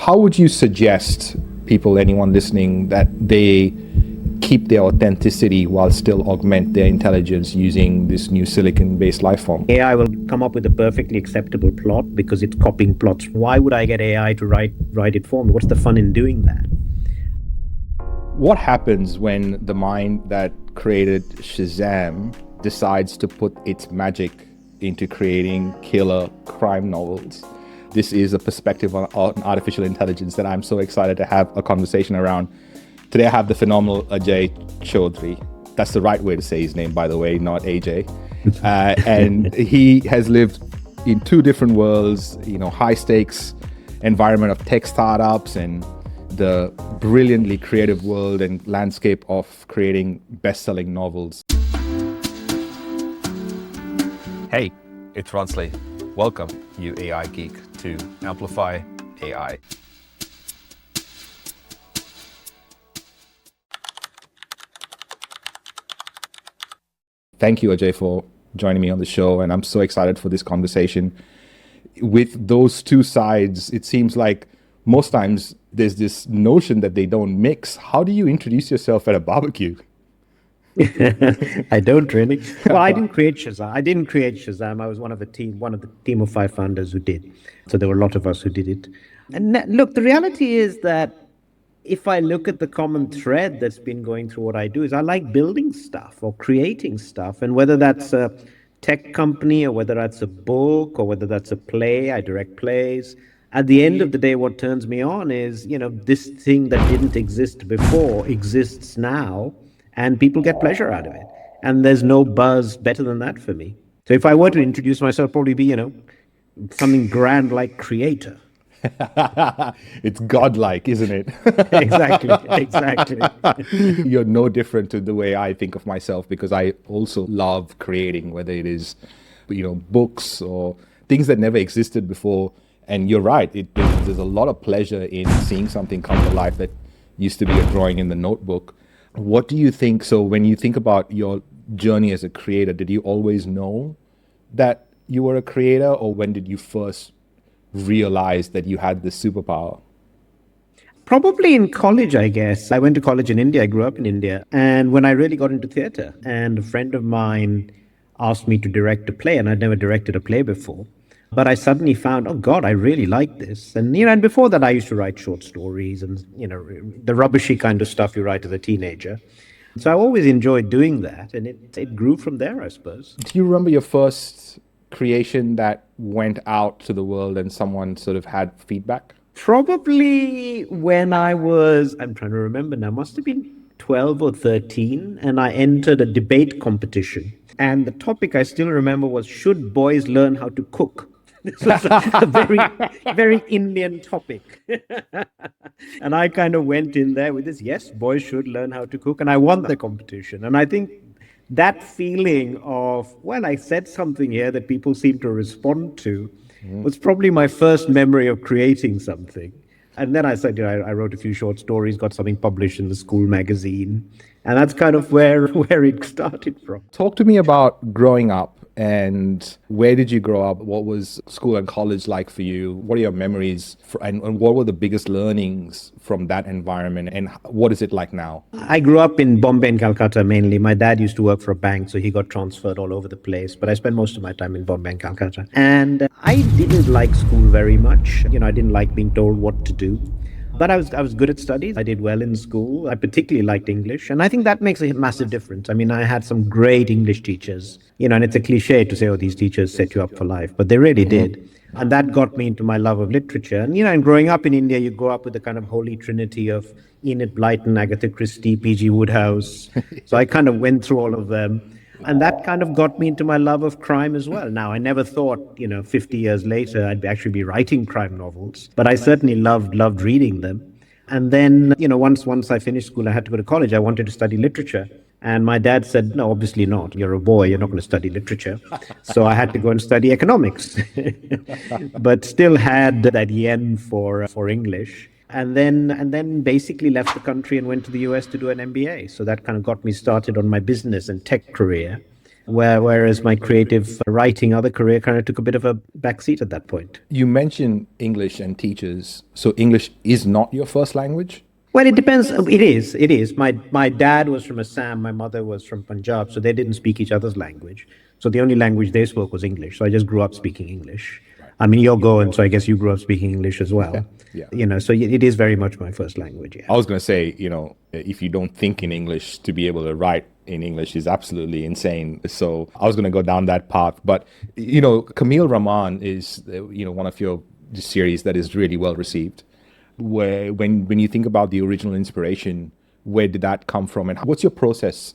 How would you suggest people, anyone listening, that they keep their authenticity while still augment their intelligence using this new silicon-based life form? AI will come up with a perfectly acceptable plot because it's copying plots. Why would I get AI to write it for me? What's the fun in doing that? What happens when the mind that created Shazam decides to put its magic into creating killer crime novels? This is a perspective on artificial intelligence that I'm so excited to have a conversation around. Today I have the phenomenal Ajay Chowdhury. That's the right way to say his name, by the way, not AJ. And he has lived in two different worlds, high stakes environment of tech startups and the brilliantly creative world and landscape of creating best-selling novels. Hey, it's Ronsley. Welcome, you AI geek, to Amplify AI. Thank you, Ajay, for joining me on the show, and I'm so excited for this conversation. With those two sides, it seems like most times there's this notion that they don't mix. How do you introduce yourself at a barbecue? I don't really. Well, I didn't create Shazam. I was one of the team of 5 founders who did. So there were a lot of us who did it. And look, the reality is that if I look at the common thread that's been going through what I do, is I like building stuff or creating stuff. And whether that's a tech company or whether that's a book or whether that's a play, I direct plays. At the end of the day, what turns me on is, this thing that didn't exist before exists now, and people get pleasure out of it. And there's no buzz better than that for me. So if I were to introduce myself, probably be, something grand like creator. It's godlike, isn't it? Exactly. You're no different to the way I think of myself, because I also love creating, whether it is, books or things that never existed before. And you're right, there's a lot of pleasure in seeing something come to life that used to be a drawing in the notebook. What do you think? So when you think about your journey as a creator, did you always know that you were a creator, or when did you first realize that you had this superpower? Probably in college, I guess. I went to college in India. I grew up in India. And when I really got into theater, and a friend of mine asked me to direct a play, and I'd never directed a play before. But I suddenly found, oh God, I really like this. And, and before that, I used to write short stories and, the rubbishy kind of stuff you write as a teenager. So I always enjoyed doing that. And it grew from there, I suppose. Do you remember your first creation that went out to the world and someone sort of had feedback? Probably when I'm trying to remember now, must have been 12 or 13. And I entered a debate competition. And the topic I still remember was, should boys learn how to cook? This was a very, very Indian topic. And I kind of went in there with this, yes, boys should learn how to cook. And I won the competition. And I think that feeling of, well, I said something here that people seem to respond to was probably my first memory of creating something. And then I said, I wrote a few short stories, got something published in the school magazine. And that's kind of where it started from. Talk to me about growing up, and where did you grow up? What was school and college like for you? What are your memories? And what were the biggest learnings from that environment? And what is it like now? I grew up in Bombay and Calcutta mainly. My dad used to work for a bank, so he got transferred all over the place. But I spent most of my time in Bombay and Calcutta. And I didn't like school very much. I didn't like being told what to do. But I was good at studies. I did well in school. I particularly liked English. And I think that makes a massive difference. I mean, I had some great English teachers, and it's a cliche to say, oh, these teachers set you up for life, but they really did. And that got me into my love of literature. And, and growing up in India, you grow up with the kind of holy trinity of Enid Blyton, Agatha Christie, P.G. Wodehouse. So I kind of went through all of them. And that kind of got me into my love of crime as well. Now, I never thought, 50 years later, I'd actually be writing crime novels, but I certainly loved reading them. And then, once I finished school, I had to go to college. I wanted to study literature. And my dad said, no, obviously not. You're a boy. You're not going to study literature. So I had to go and study economics, but still had that yen for English. And then basically left the country and went to the US to do an MBA. So that kind of got me started on my business and tech career. Whereas my creative writing other career kind of took a bit of a backseat at that point. You mentioned English and teachers. So English is not your first language? Well, it depends. It is. It is. My dad was from Assam. My mother was from Punjab, so they didn't speak each other's language. So the only language they spoke was English. So I just grew up speaking English. I mean, you're Goan, so I guess you grew up speaking English as well. Yeah. So it is very much my first language. Yeah. I was going to say, if you don't think in English, to be able to write in English is absolutely insane. So I was going to go down that path. But, Camille Ramon is, one of your series that is really well received. Where when you think about the original inspiration, where did that come from? And what's your process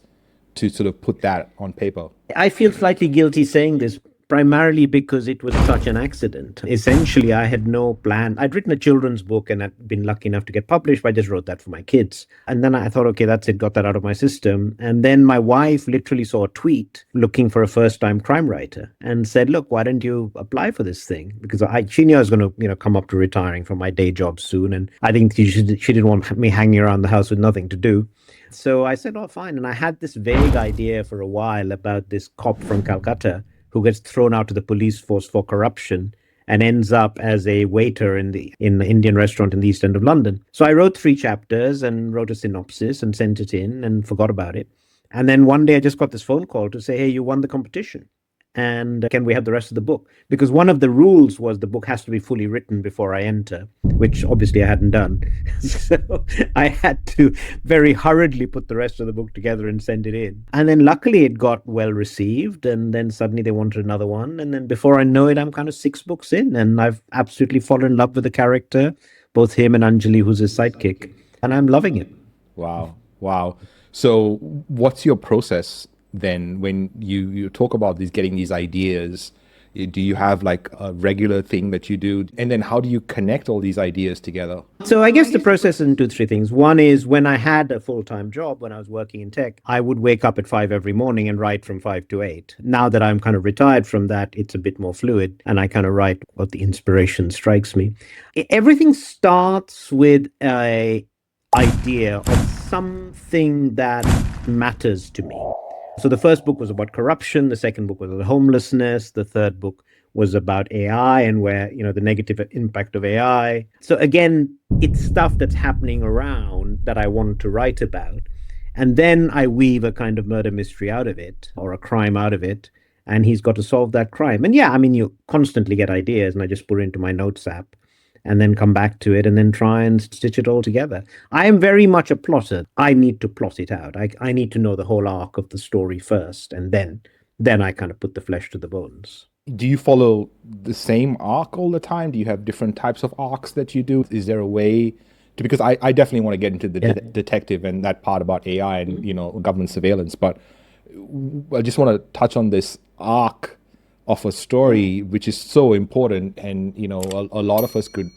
to sort of put that on paper? I feel slightly guilty saying this, primarily because it was such an accident. Essentially, I had no plan. I'd written a children's book and I'd been lucky enough to get published, but I just wrote that for my kids. And then I thought, okay, that's it, got that out of my system. And then my wife literally saw a tweet looking for a first-time crime writer and said, look, why don't you apply for this thing? Because she knew I was going to, come up to retiring from my day job soon. And I think she didn't want me hanging around the house with nothing to do. So I said, oh, fine. And I had this vague idea for a while about this cop from Calcutta who gets thrown out to the police force for corruption and ends up as a waiter in the Indian restaurant in the East End of London. So I wrote 3 chapters and wrote a synopsis and sent it in and forgot about it. And then one day I just got this phone call to say, hey, you won the competition. And can we have the rest of the book? Because one of the rules was the book has to be fully written before I enter, which obviously I hadn't done. So I had to very hurriedly put the rest of the book together and send it in. And then luckily it got well received. And then suddenly they wanted another one. And then before I know it, I'm kind of 6 books in. And I've absolutely fallen in love with the character, both him and Anjali, who's his sidekick. And I'm loving it. Wow. So what's your process then when you talk about getting these ideas? Do you have like a regular thing that you do? And then how do you connect all these ideas together? So I guess the process is in 2, 3 things. One is when I had a full-time job, when I was working in tech, I would wake up at 5 every morning and write from 5 to 8. Now that I'm kind of retired from that, it's a bit more fluid and I kind of write what the inspiration strikes me. Everything starts with a idea of something that matters to me. So the first book was about corruption. The second book was about homelessness. The third book was about AI and where, the negative impact of AI. So again, it's stuff that's happening around that I want to write about. And then I weave a kind of murder mystery out of it or a crime out of it. And he's got to solve that crime. And yeah, I mean, you constantly get ideas and I just put it into my notes app and then come back to it and then try and stitch it all together. I am very much a plotter. I need to plot it out. I need to know the whole arc of the story first, and then I kind of put the flesh to the bones. Do you follow the same arc all the time? Do you have different types of arcs that you do? Is there a way to, because I definitely want to get into the detective and that part about AI and, government surveillance, but I just want to touch on this arc of a story, which is so important. And, a lot of us could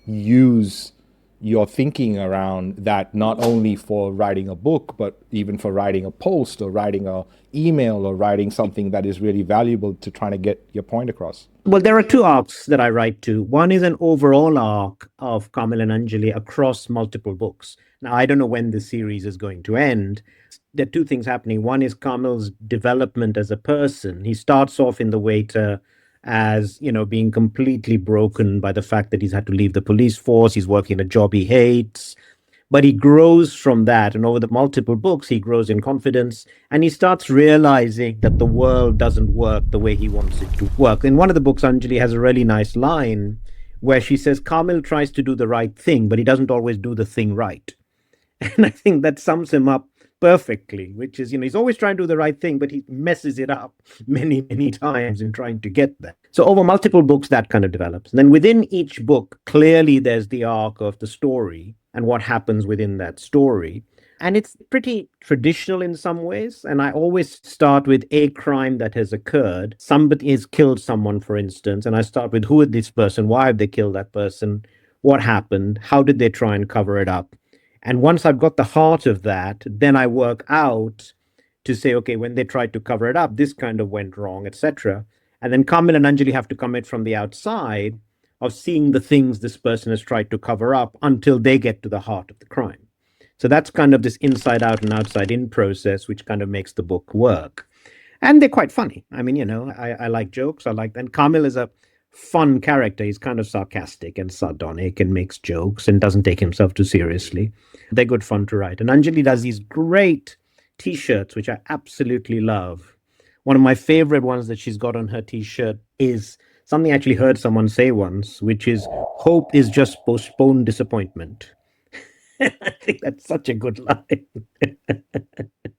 use your thinking around that, not only for writing a book, but even for writing a post or writing an email or writing something that is really valuable to trying to get your point across. Well, there are 2 arcs that I write to. One is an overall arc of Kamil and Anjali across multiple books. Now, I don't know when the series is going to end. There are 2 things happening. One is Kamil's development as a person. He starts off in The Waiter as, being completely broken by the fact that he's had to leave the police force. He's working a job he hates. But he grows from that. And over the multiple books, he grows in confidence. And he starts realizing that the world doesn't work the way he wants it to work. In one of the books, Anjali has a really nice line where she says, Kamil tries to do the right thing, but he doesn't always do the thing right. And I think that sums him up perfectly, which is, he's always trying to do the right thing, but he messes it up many, many times in trying to get there. So over multiple books, that kind of develops. And then within each book, clearly there's the arc of the story and what happens within that story. And it's pretty traditional in some ways. And I always start with a crime that has occurred. Somebody has killed someone, for instance, and I start with who is this person? Why have they killed that person? What happened? How did they try and cover it up? And once I've got the heart of that, then I work out to say, okay, when they tried to cover it up, this kind of went wrong, etc. And then Kamil and Anjali have to come in from the outside of seeing the things this person has tried to cover up until they get to the heart of the crime. So that's kind of this inside out and outside in process, which kind of makes the book work. And they're quite funny. I mean, I like jokes. And Kamil is a fun character. He's kind of sarcastic and sardonic and makes jokes and doesn't take himself too seriously. They're good fun to write. And Anjali does these great t-shirts, which I absolutely love. One of my favorite ones that she's got on her t-shirt is something I actually heard someone say once, which is hope is just postponed disappointment. I think that's such a good line.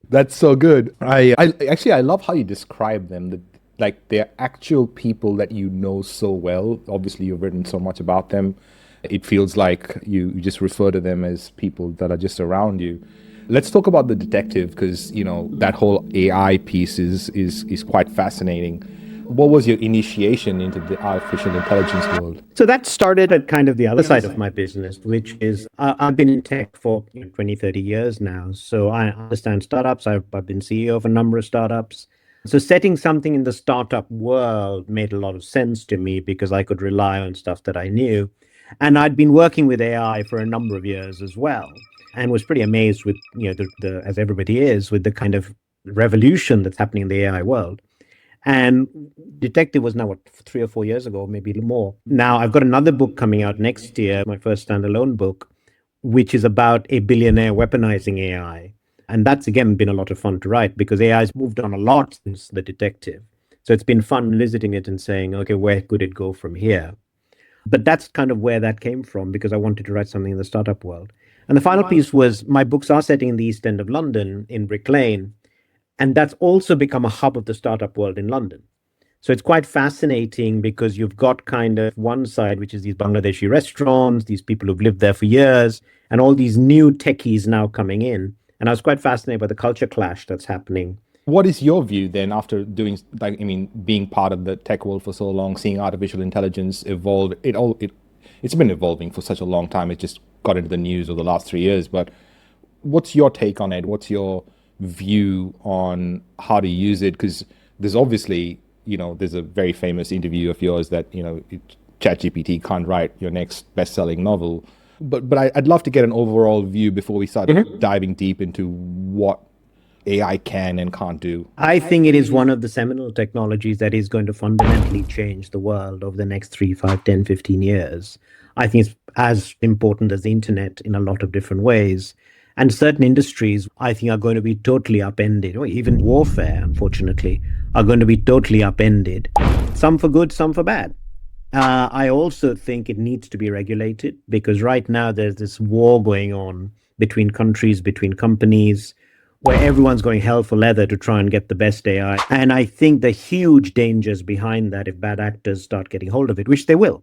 That's so good. I actually I love how you describe them. Like they're actual people that you know so well. Obviously, you've written so much about them. It feels like you just refer to them as people that are just around you. Let's talk about the detective because that whole AI piece is quite fascinating. What was your initiation into the artificial intelligence world? So that started at kind of the other side of my business, which is I've been in tech for 20, 30 years now. So I understand startups. I've been CEO of a number of startups. So setting something in the startup world made a lot of sense to me because I could rely on stuff that I knew. And I'd been working with AI for a number of years as well and was pretty amazed with, the as everybody is, with the kind of revolution that's happening in the AI world. And Detective was now, what, 3 or 4 years ago, maybe more. Now, I've got another book coming out next year, my first standalone book, which is about a billionaire weaponizing AI. And that's, again, been a lot of fun to write because AI has moved on a lot since The Detective. So it's been fun visiting it and saying, okay, where could it go from here? But that's kind of where that came from because I wanted to write something in the startup world. And the final piece was my books are setting in the East End of London in Brick Lane. And that's also become a hub of the startup world in London. So it's quite fascinating because you've got kind of one side, which is these Bangladeshi restaurants, these people who've lived there for years, and all these new techies now coming in. And I was quite fascinated by the culture clash that's happening. What is your view then after doing, like, I mean, being part of the tech world for so long, seeing artificial intelligence evolve? It's been evolving for such a long time. It just got into the news over the last 3 years. But what's your take on it? What's your view on how to use it? Because there's obviously, there's a very famous interview of yours that, ChatGPT can't write your next best-selling novel. But I'd love to get an overall view before we start diving deep into what AI can and can't do. I think it is one of the seminal technologies that is going to fundamentally change the world over the next 3, 5, 10, 15 years. I think it's as important as the internet in a lot of different ways. And certain industries, I think, are going to be totally upended, or even warfare, unfortunately, are going to be totally upended. Some for good, some for bad. I also think it needs to be regulated because right now there's this war going on between countries, between companies, where everyone's going hell for leather to try and get the best AI. And I think the huge dangers behind that if bad actors start getting hold of it, which they will,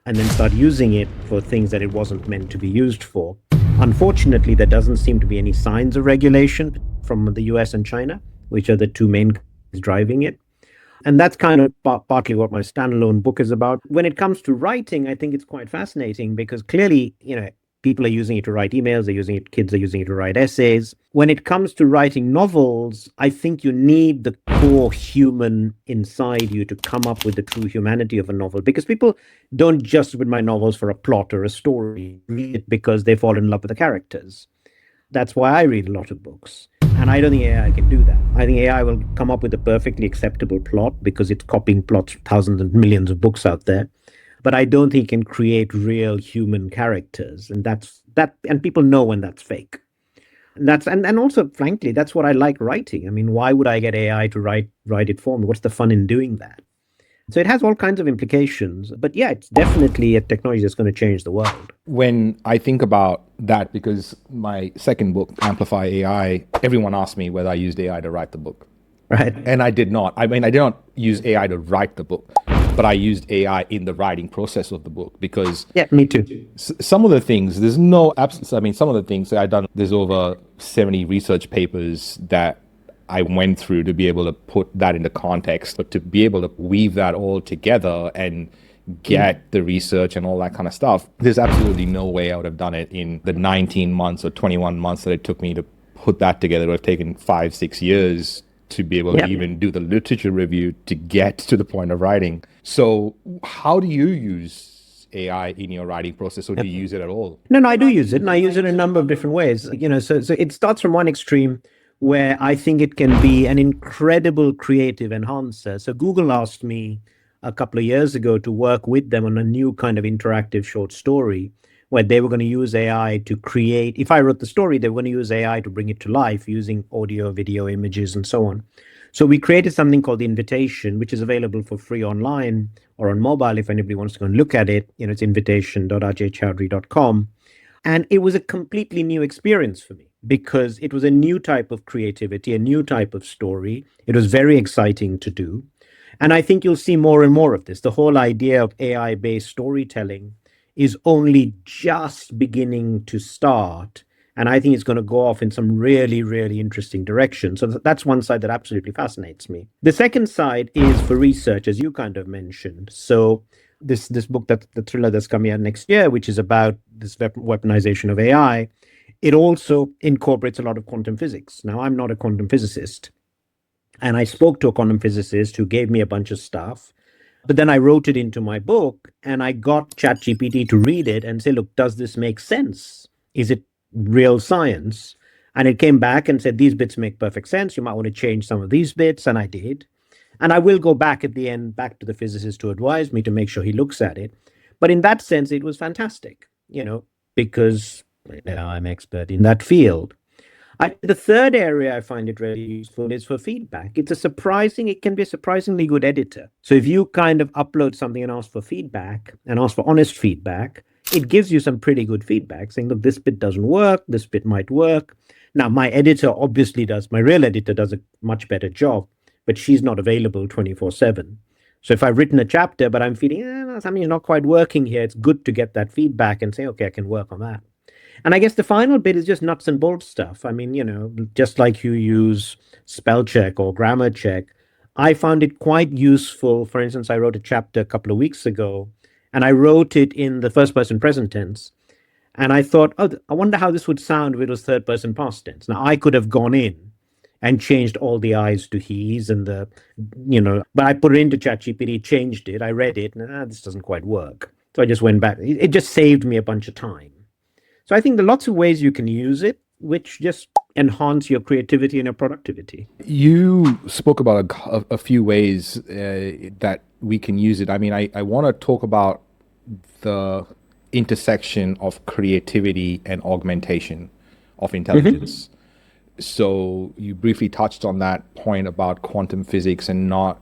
and then start using it for things that it wasn't meant to be used for. Unfortunately, there doesn't seem to be any signs of regulation from the US and China, which are the two main countries driving it. And that's kind of partly what my standalone book is about. When it comes to writing, I think it's quite fascinating because clearly, people are using it to write emails, they're using it, kids are using it to write essays. When it comes to writing novels, I think you need the core human inside you to come up with the true humanity of a novel because people don't just read my novels for a plot or a story, read it because they fall in love with the characters. That's why I read a lot of books. And I don't think AI can do that. I think AI will come up with a perfectly acceptable plot because it's copying plots, thousands and millions of books out there. But I don't think it can create real human characters. And and people know when that's fake. And also, frankly, that's what I like writing. I mean, why would I get AI to write it for me? What's the fun in doing that? So it has all kinds of implications. But yeah, it's definitely a technology that's going to change the world. When I think about that, because my second book, Amplify AI, everyone asked me whether I used AI to write the book. Right. And I did not. I mean, I did not use AI to write the book, but I used AI in the writing process of the book because yeah, me too. Some of the things, there's no absence. I mean, some of the things that I've done, there's over 70 research papers that I went through to be able to put that into context, but to be able to weave that all together and get the research and all that kind of stuff, there's absolutely no way I would have done it in the 19 months or 21 months that it took me to put that together. It would have taken 5, 6 years to be able to even do the literature review to get to the point of writing. So how do you use AI in your writing process, or do you use it at all? No, I do use it, and I use it in a number of different ways. So it starts from one extreme, where I think it can be an incredible creative enhancer. So Google asked me a couple of years ago to work with them on a new kind of interactive short story where they were going to use AI to create. If I wrote the story, they were going to use AI to bring it to life using audio, video, images, and so on. So we created something called the Invitation, which is available for free online or on mobile if anybody wants to go and look at it. It's invitation.ajaychowdhury.com. And it was a completely new experience for me because it was a new type of creativity, a new type of story. It was very exciting to do. And I think you'll see more and more of this. The whole idea of AI based storytelling is only just beginning to start. And I think it's going to go off in some really, really interesting direction. So that's one side that absolutely fascinates me. The second side is for research, as you kind of mentioned. So this book, that the thriller that's coming out next year, which is about this weaponization of AI, it also incorporates a lot of quantum physics. Now, I'm not a quantum physicist, and I spoke to a quantum physicist who gave me a bunch of stuff. But then I wrote it into my book and I got ChatGPT to read it and say, look, does this make sense? Is it real science? And it came back and said, these bits make perfect sense. You might want to change some of these bits. And I did. And I will go back at the end, back to the physicist to advise me to make sure he looks at it. But in that sense, it was fantastic, because I'm expert in that field. The third area I find it really useful is for feedback. It can be a surprisingly good editor. So if you kind of upload something and ask for feedback and ask for honest feedback, it gives you some pretty good feedback saying, look, this bit doesn't work, this bit might work. Now, my real editor does a much better job, but she's not available 24/7. So if I've written a chapter, but I'm feeling something's not quite working here, it's good to get that feedback and say, okay, I can work on that. And I guess the final bit is just nuts and bolts stuff. I mean, just like you use spell check or grammar check, I found it quite useful. For instance, I wrote a chapter a couple of weeks ago, and I wrote it in the first person present tense. And I thought, I wonder how this would sound if it was third person past tense. Now, I could have gone in and changed all the I's to he's and but I put it into ChatGPT, changed it, I read it, and this doesn't quite work. So I just went back. It just saved me a bunch of time. So I think there are lots of ways you can use it, which just enhance your creativity and your productivity. You spoke about a few ways that we can use it. I mean, I want to talk about the intersection of creativity and augmentation of intelligence. Mm-hmm. So you briefly touched on that point about quantum physics and not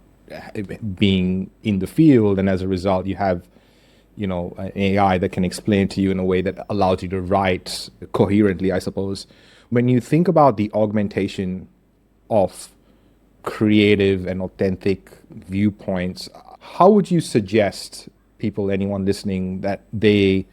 being in the field, and as a result, you have an AI that can explain to you in a way that allows you to write coherently, I suppose. When you think about the augmentation of creative and authentic viewpoints, how would you suggest anyone listening, that they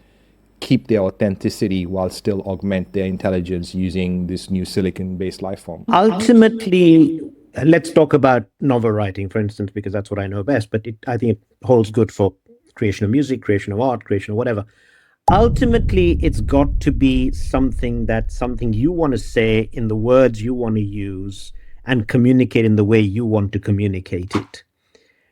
keep their authenticity while still augment their intelligence using this new silicon-based life form? Ultimately, let's talk about novel writing, for instance, because that's what I know best, but I think it holds good for creation of music, creation of art, creation of whatever. Ultimately, it's got to be something you want to say in the words you want to use and communicate in the way you want to communicate it.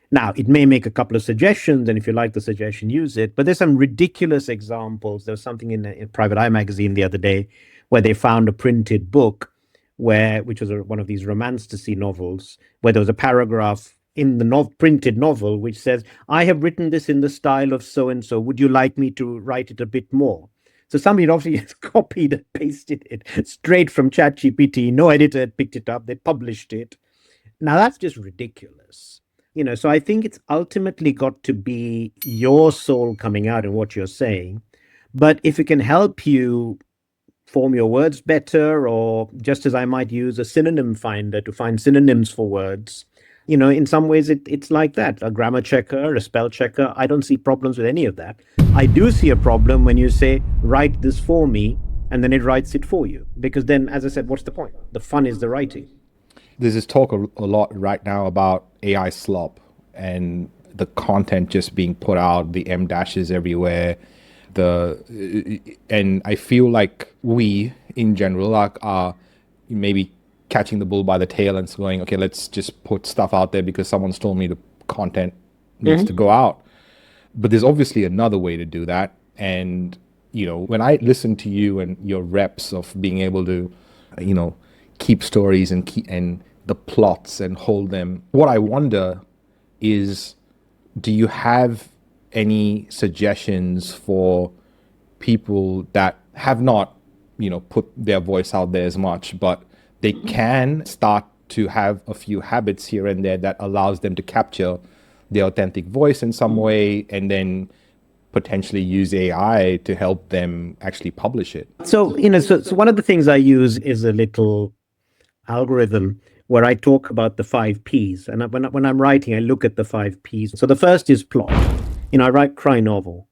Now, it may make a couple of suggestions, and if you like the suggestion, use it. But there's some ridiculous examples. There was something in Private Eye magazine the other day where they found a printed book which was one of these romantasy novels, where there was a paragraph in the printed novel which says, I have written this in the style of so-and-so. Would you like me to write it a bit more? So somebody obviously has copied and pasted it straight from ChatGPT. No editor had picked it up. They published it. Now, that's just ridiculous. So I think it's ultimately got to be your soul coming out in what you're saying. But if it can help you form your words better, or just as I might use a synonym finder to find synonyms for words, in some ways it's like that. A grammar checker, a spell checker, I don't see problems with any of that. I do see a problem when you say, write this for me, and then it writes it for you. Because then, as I said, what's the point? The fun is the writing. There's this talk a lot right now about AI slop and the content just being put out, the M dashes everywhere. And I feel like we, in general, are maybe catching the bull by the tail and going, okay, let's just put stuff out there because someone's told me the content needs to go out. But there's obviously another way to do that. And, when I listen to you and your reps of being able to, keep stories and the plots and hold them. What I wonder is, do you have any suggestions for people that have not, put their voice out there as much, but they can start to have a few habits here and there that allows them to capture their authentic voice in some way, and then potentially use AI to help them actually publish it? So one of the things I use is a little algorithm where I talk about the 5 Ps. And when I'm writing, I look at the 5 Ps. So the first is plot. I write crime novel.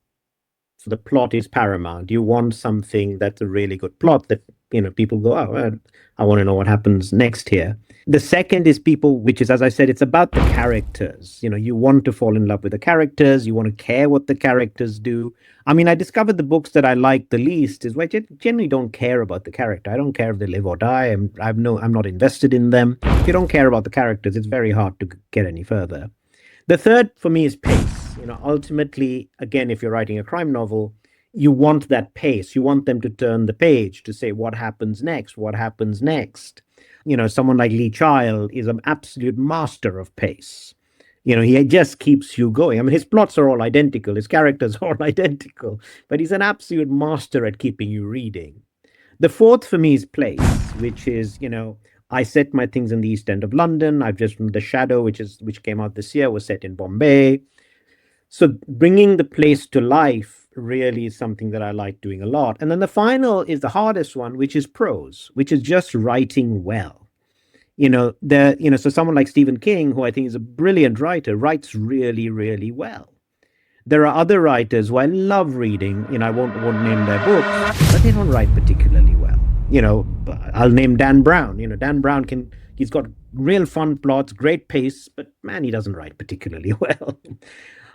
So the plot is paramount. You want something that's a really good plot that, people go, oh, I want to know what happens next here. The second is people, which is, as I said, it's about the characters. You want to fall in love with the characters. You want to care what the characters do. I mean, I discovered the books that I like the least is where I generally don't care about the character. I don't care if they live or die. I'm not invested in them. If you don't care about the characters, it's very hard to get any further. The third for me is pace. Ultimately, again, if you're writing a crime novel, you want that pace. You want them to turn the page to say, what happens next? What happens next? Someone like Lee Child is an absolute master of pace. He just keeps you going. I mean, his plots are all identical. His characters are all identical, but he's an absolute master at keeping you reading. The fourth for me is place, which is, I set my things in the East End of London. I've just The Shadow, which came out this year, was set in Bombay. So bringing the place to life really is something that I like doing a lot. And then the final is the hardest one, which is prose, which is just writing well. So someone like Stephen King, who I think is a brilliant writer, writes really, really well. There are other writers who I love reading. I won't name their books, but they don't write particularly well. I'll name Dan Brown. Dan Brown he's got real fun plots, great pace, but man, he doesn't write particularly well.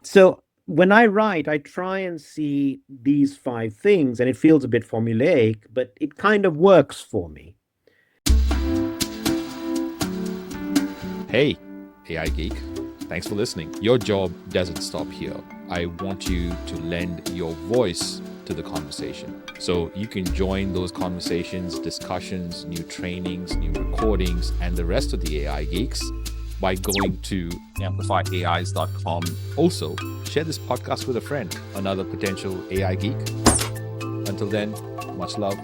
So when I write, I try and see these 5 things, and it feels a bit formulaic, but it kind of works for me. Hey, AI Geek. Thanks for listening. Your job doesn't stop here. I want you to lend your voice to the conversation. So you can join those conversations, discussions, new trainings, new recordings, and the rest of the AI Geeks by going to amplifyais.com. Also, share this podcast with a friend, another potential AI geek. Until then, much love.